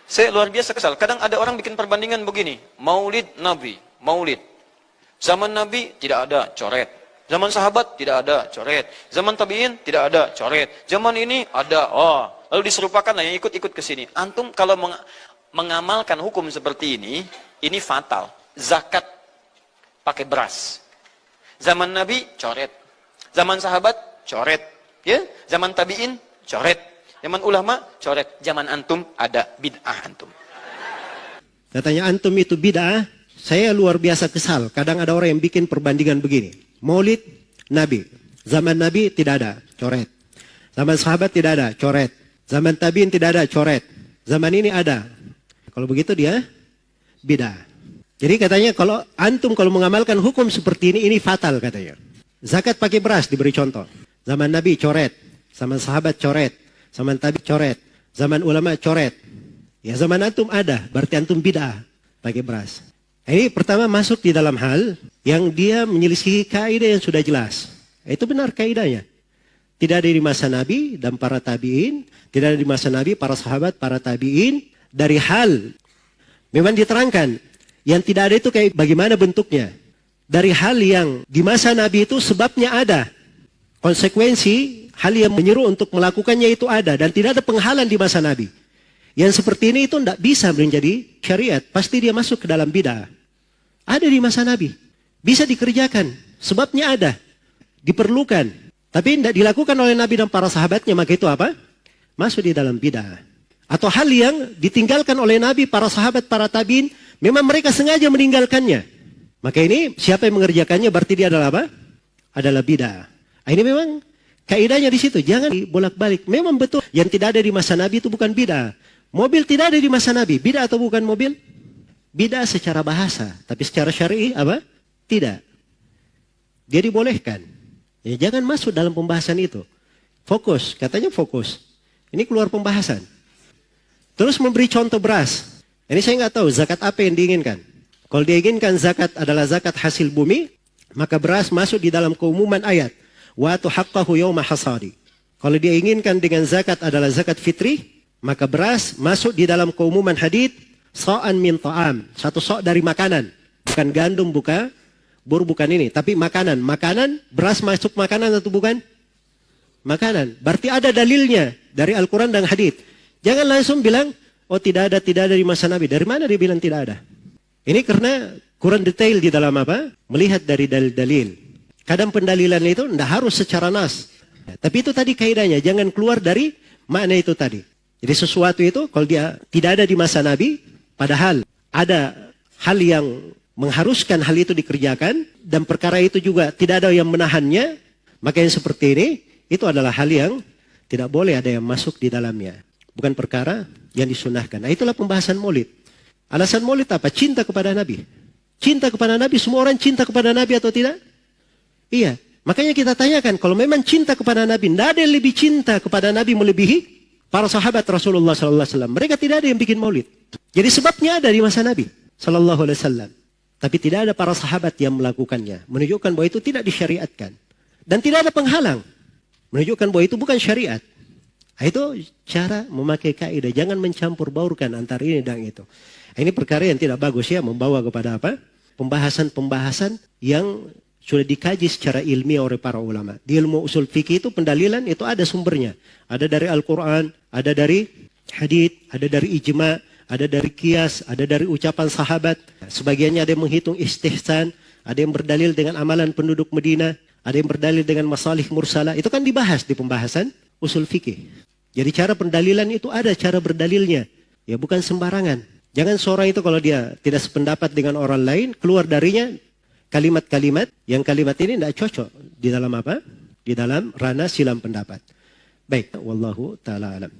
Saya luar biasa kesal. Kadang ada orang bikin perbandingan begini. Maulid Nabi, maulid. Zaman Nabi tidak ada, coret. Zaman sahabat tidak ada, coret. Zaman tabi'in tidak ada, coret. Zaman ini ada, oh. Lalu diserupakan lah yang ikut-ikut ke sini. Antum kalau mengamalkan hukum seperti ini fatal. Zakat pakai beras. Zaman Nabi coret. Zaman sahabat coret. Ya, zaman tabi'in coret. Zaman ulama coret. Zaman antum ada bid'ah antum. Katanya antum itu bid'ah. Saya luar biasa kesal. Kadang ada orang yang bikin perbandingan begini. Maulid Nabi. Zaman Nabi tidak ada, coret. Zaman sahabat tidak ada, coret. Zaman tabi'in tidak ada, coret. Zaman ini ada. Kalau begitu dia bid'ah. Jadi katanya kalau antum kalau mengamalkan hukum seperti ini fatal katanya. Zakat pakai beras diberi contoh. Zaman Nabi coret. Zaman sahabat coret. Zaman tabi coret. Zaman ulama coret. Ya zaman antum ada, berarti antum bid'ah pakai beras. Ini pertama masuk di dalam hal yang dia menyelisihi kaidah yang sudah jelas. Itu benar kaidahnya. Tidak ada di masa Nabi dan para tabi'in. Tidak ada di masa Nabi, para sahabat, para tabi'in. Dari hal memang diterangkan. Yang tidak ada itu kayak bagaimana bentuknya. Dari hal yang di masa Nabi itu sebabnya ada. Konsekuensi hal yang menyeru untuk melakukannya itu ada. Dan tidak ada penghalang di masa Nabi. Yang seperti ini itu tidak bisa menjadi syariat. Pasti dia masuk ke dalam bid'ah. Ada di masa Nabi. Bisa dikerjakan. Sebabnya ada. Diperlukan. Tapi tidak dilakukan oleh Nabi dan para sahabatnya. Maka itu apa? Masuk di dalam bid'ah. Atau hal yang ditinggalkan oleh Nabi, para sahabat, para tabi'in. Memang mereka sengaja meninggalkannya. Maka ini siapa yang mengerjakannya berarti dia adalah apa? Adalah bid'ah. Ini memang kaidahnya di situ. Jangan bolak-balik. Memang betul. Yang tidak ada di masa Nabi itu bukan bid'ah. Mobil tidak ada di masa Nabi. Bid'ah atau bukan mobil? Bid'ah secara bahasa. Tapi secara syar'i apa? Tidak. Dia dibolehkan. Ya, jangan masuk dalam pembahasan itu. Fokus. Katanya fokus. Ini keluar pembahasan. Terus memberi contoh beras. Ini saya nggak tahu zakat apa yang diinginkan. Kalau diinginkan zakat adalah zakat hasil bumi, maka beras masuk di dalam keumuman ayat. Wa atu haqqahu yawma hasadi. Kalau dia inginkan dengan zakat adalah zakat fitri, maka beras masuk di dalam keumuman hadits sa'an min ta'am. Satu sok dari makanan. Bukan gandum, bukan bur, bukan ini. Tapi makanan. Makanan, beras masuk makanan atau bukan? Makanan. Berarti ada dalilnya dari Al-Quran dan hadits. Jangan langsung bilang, oh tidak ada di masa Nabi. Dari mana dia bilang tidak ada? Ini karena kurang detail di dalam apa? Melihat dari dalil-dalil. Kadang pendalilan itu tidak harus secara nas. Tapi itu tadi kaidahnya. Jangan keluar dari makna itu tadi. Jadi sesuatu itu kalau dia tidak ada di masa Nabi, padahal ada hal yang mengharuskan hal itu dikerjakan, dan perkara itu juga tidak ada yang menahannya, maka yang seperti ini, itu adalah hal yang tidak boleh ada yang masuk di dalamnya. Bukan perkara yang disunahkan. Nah itulah pembahasan maulid. Alasan maulid apa? Cinta kepada Nabi. Cinta kepada Nabi, semua orang cinta kepada Nabi atau tidak? Iya. Makanya kita tanyakan, kalau memang cinta kepada Nabi, tidak ada yang lebih cinta kepada Nabi melebihi para sahabat Rasulullah SAW. Mereka tidak ada yang bikin maulid. Jadi sebabnya ada di masa Nabi SAW. Tapi tidak ada para sahabat yang melakukannya. Menunjukkan bahwa itu tidak disyariatkan. Dan tidak ada penghalang. Menunjukkan bahwa itu bukan syariat. Itu cara memakai kaidah. Jangan mencampur baurkan antara ini dan itu. Ini perkara yang tidak bagus ya. Membawa kepada apa? Pembahasan-pembahasan yang sudah dikaji secara ilmiah oleh para ulama. Di ilmu usul fikih itu pendalilan itu ada sumbernya. Ada dari Al-Quran, ada dari hadits, ada dari ijma', ada dari qiyas, ada dari ucapan sahabat. Sebagiannya ada yang menghitung istihsan, ada yang berdalil dengan amalan penduduk Madinah, ada yang berdalil dengan masalih mursalah. Itu kan dibahas di pembahasan usul fikih. Jadi cara pendalilan itu ada cara berdalilnya. Ya bukan sembarangan. Jangan seorang itu kalau dia tidak sependapat dengan orang lain, keluar darinya kalimat-kalimat yang kalimat ini tidak cocok di dalam apa? Di dalam ranah silam pendapat. Baik, wallahu ta'ala alam.